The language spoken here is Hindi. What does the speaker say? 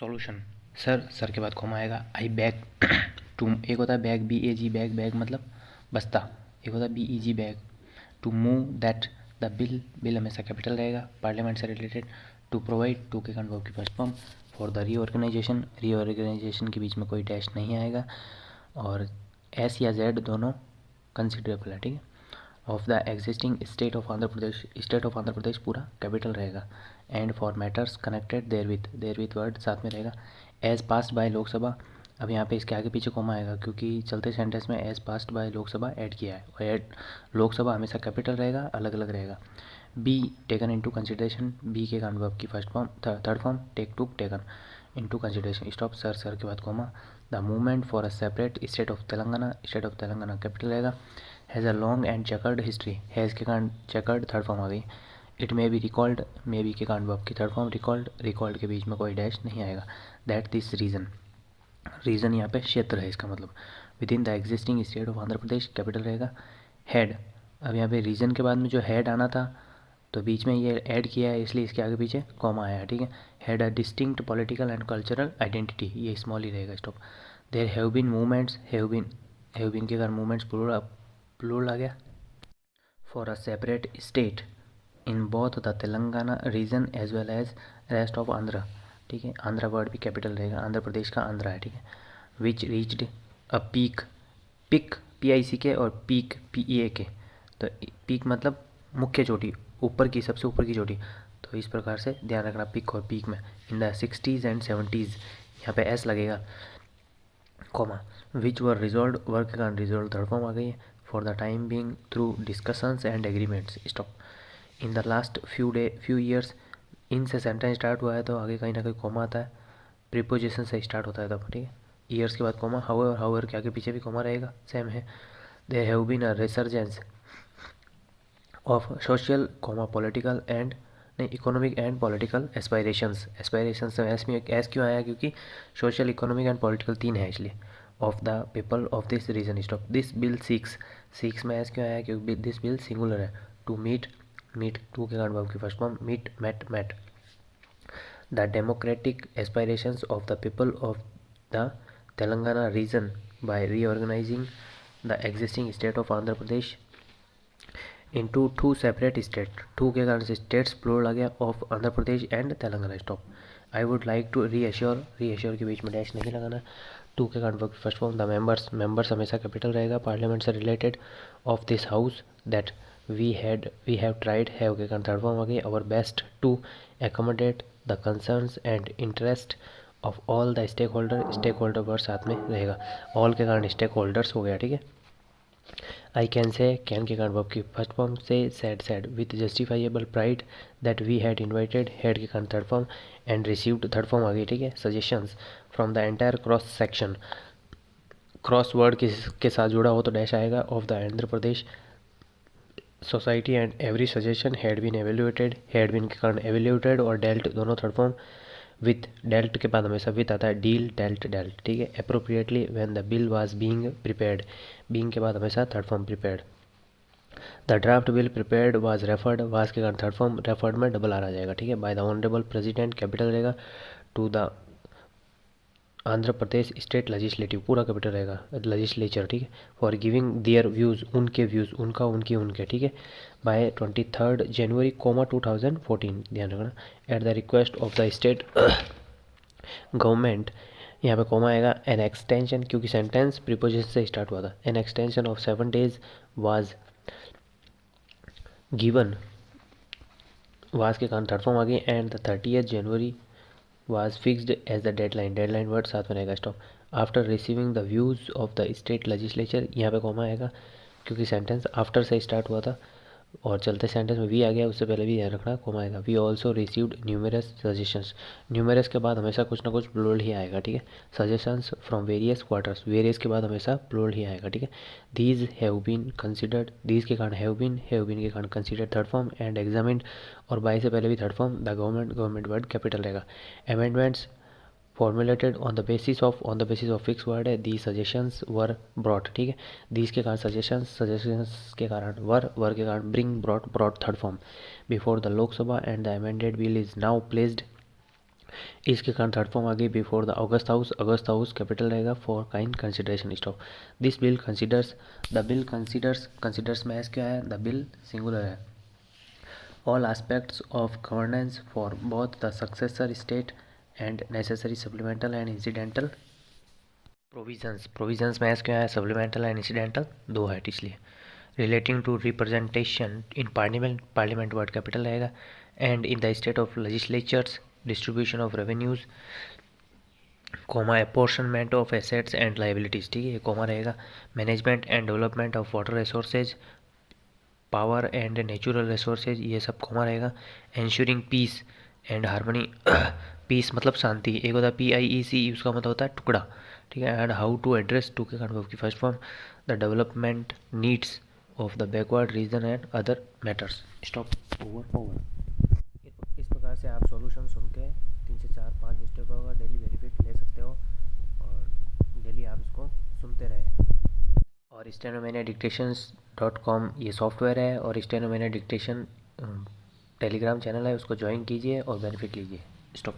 सॉल्यूशन। सर के बाद कॉमा आएगा। आई बैग टू, एक होता है बैग, BAG, बैग, बैग मतलब बस्ता, एक होता है BEG bag. To move that the bill हमेशा कैपिटल रहेगा, पार्लियामेंट से रिलेटेड। टू प्रोवाइड, टू के वर्ब की first form. For the reorganisation के बीच में कोई डैश नहीं आएगा, और S या Z दोनों कंसिडरेबल है, ठीक है। Of the existing state of Andhra Pradesh, state of Andhra Pradesh पूरा कैपिटल रहेगा। And for matters connected therewith word साथ में रहेगा। एज पास्ड बाय लोकसभा, अब यहाँ पे इसके आगे पीछे कॉमा आएगा क्योंकि चलते सेंटेंस में as passed by Lok Sabha add किया है, और ऐड लोकसभा हमेशा कैपिटल रहेगा, अलग अलग रहेगा। Be taken into consideration, be के कान वर्ब की first form, third form take, took, taken into consideration. Stop, sir के बाद comma. The movement for a separate state of Telangana, state of Telangana capital रहेगा। Has a long and chequered history, has के कारण चेकर्ड थर्ड फॉर्म आ गई। It may be recalled, may be के कारण वर्ब की थर्ड फॉर्म रिकॉल्ड, रिकॉल्ड के बीच में कोई डैश नहीं आएगा। दैट दिस रीजन, रीजन यहाँ पे क्षेत्र है इसका मतलब। With in the existing state of Andhra Pradesh capital रहेगा। हेड, अब यहाँ पे रीजन के बाद में जो हेड आना था तो बीच में ये ऐड किया है, इसलिए इसके आगे पीछे कॉमा आया, ठीक है। Had a distinct political and cultural identity, ये स्मॉल ही रहेगा। Stop. There have been movements, have been के कारण मूवमेंट्स प्लूरल आ गया। For a separate state in both the Telangana region as well as rest of Andhra, ठीक है। आंध्रा वर्ड भी कैपिटल रहेगा, आंध्र प्रदेश का आंध्रा है, ठीक है। Which reached a peak, pick PICK और पीक PEAK, तो पीक मतलब मुख्य चोटी, ऊपर की, सबसे ऊपर की चोटी, तो इस प्रकार से ध्यान रखना पिक और पीक में। In the 60s and 70s, यहाँ पे S लगेगा, comma. Which were resolve, were के कारण रिजॉल्व थर्ड फॉर्म आ गई है। For the time being through discussions and agreements. Stop. In the last few years, इन से सेंटेंस स्टार्ट हुआ है तो आगे कहीं ना कहीं कॉमा आता है, प्रीपोजिशन से स्टार्ट होता है तब, ठीक है। ईयर्स के बाद कॉमा, हाउएवर, हाउएवर के आगे पीछे भी कॉमा रहेगा, सेम है। There have been a resurgence of social comma political and, नहीं, economic and political aspirations, aspirations में एस में एस क्यों आया, क्योंकि सोशल, इकोनॉमिक एंड पॉलिटिकल तीन है इसलिए। Of the people of this region. Stop. This bill seeks, seeks में एस क्यों आया, क्योंकि दिस बिल सिंगुलर है। टू मीट, मीट टू के कारण वर्ब की first form, meet, met, met the democratic aspirations of the people of the Telangana region by reorganizing the existing state of Andhra Pradesh into two separate states, two के कारण से states plural आ गया, of Andhra Pradesh and Telangana. Stop. I would like to reassure, reassure के बीच में डैश नहीं लगाना। टू के कारण first form the members, members हमेशा कैपिटल रहेगा, पार्लियामेंट से related. Of this house that we have tried, have के कारण थर्ड फॉर्म आ गई। Our best to accommodate the concerns and interest of all the stakeholder, stakeholder word साथ में रहेगा, ऑल के कारण स्टेक होल्डर्स हो गया, ठीक है। आई कैन से, कैन के कारण वर्ब की फर्स्ट फॉर्म से, said, said with justifiable pride that we had invited, had के कारण third form, and received third form आ गई, ठीक है। Suggestions from the entire cross section, cross word के साथ जुड़ा हो तो डैश आएगा। Of the Andhra Pradesh society and every suggestion had been evaluated, had been के कारण एवेल्यूएटेड और डेल्ट दोनों थर्ड फॉर्म। विथ, डेल्ट के बाद हमेशा विथ आता है, डील, डेल्ट, डेल्ट, ठीक है। Appropriately when the bill was being prepared, being के बाद हमेशा third form prepared. The draft bill prepared was referred, was के कारण थर्ड फॉर्म, रेफर्ड में डबल आर आ जाएगा, ठीक है। By the honourable president capital रहेगा। To the Andhra Pradesh state legislative पूरा कैपिटल रहेगा, लेजिस्लेचर, ठीक है। फॉर गिविंग देयर व्यूज़, उनके व्यूज़, उनका, उनकी, उनके, ठीक है। बाय 23 जनवरी 2014, ध्यान रखना। At the request of the state government, यहाँ पे कॉमा आएगा। एन एक्सटेंशन, क्योंकि सेंटेंस प्रीपोजिशन से स्टार्ट हुआ था। An extension of 7 days was given, was के कारण थर्ड फॉर्म आ गई। And the 30th January was fixed as the deadline, deadline word साथ में रहेगा। Stop. After receiving the views of the state legislature, यहाँ पे कॉमा आएगा क्योंकि सेंटेंस आफ्टर से स्टार्ट हुआ था और चलते सेंटेंस में वी आ गया, उससे पहले भी ध्यान रखना कॉमा आएगा। We also received numerous suggestions, numerous के बाद हमेशा कुछ ना कुछ प्लूरल ही आएगा, ठीक है। Suggestions from various quarters, various के बाद हमेशा प्लूरल ही आएगा, ठीक है। These have been considered, these के कारण हैव बीन के कारण considered third form, and examined और बाय से पहले भी third form. The government, government word capital रहेगा। Amendments formulated on the basis of fix word है। दी सजेशंस वर ब्रॉट, ठीक है। दीज के कारण सजेशंस के कारण वर के कारण bring, brought third form before the Lok Sabha and the amended bill is now placed इसके कारण थर्ड फॉर्म आ गई before the august house capital रहेगा for kind consideration stop. This bill considers, the bill considers में एस क्या है, द बिल सिंगुलर है। All aspects of governance for both the successor state and necessary supplemental and incidental provisions में एस क्या है, सप्लीमेंटल एंड इंसिडेंटल दो है इसलिए। Relating to representation in parliament word capital रहेगा। And in the state of legislatures distribution of revenues apportionment of assets and liabilities, ठीक है, ये कॉमा रहेगा। Management and development of water resources, power and natural resources, ये सब कॉमा रहेगा। Ensuring peace and harmony, peace मतलब शांति, एक होता है PIEC, उसका मतलब होता है टुकड़ा, ठीक है। And how to address, to के कारण की first form, the development needs of the backward region and other matters. Stop, over. इस प्रकार से आप सॉल्यूशन सुन के 3 से 4 5 मिस्टेक होगा डेली बेनिफिट ले सकते हो और डेली आप इसको सुनते रहें। और स्टेनोमेनिया डिक्टेशंस.com ये सॉफ्टवेयर है और स्टेनोमेनिया डिक्टेशन टेलीग्राम चैनल है, उसको ज्वाइन कीजिए और बेनिफिट लीजिए। स्टॉप।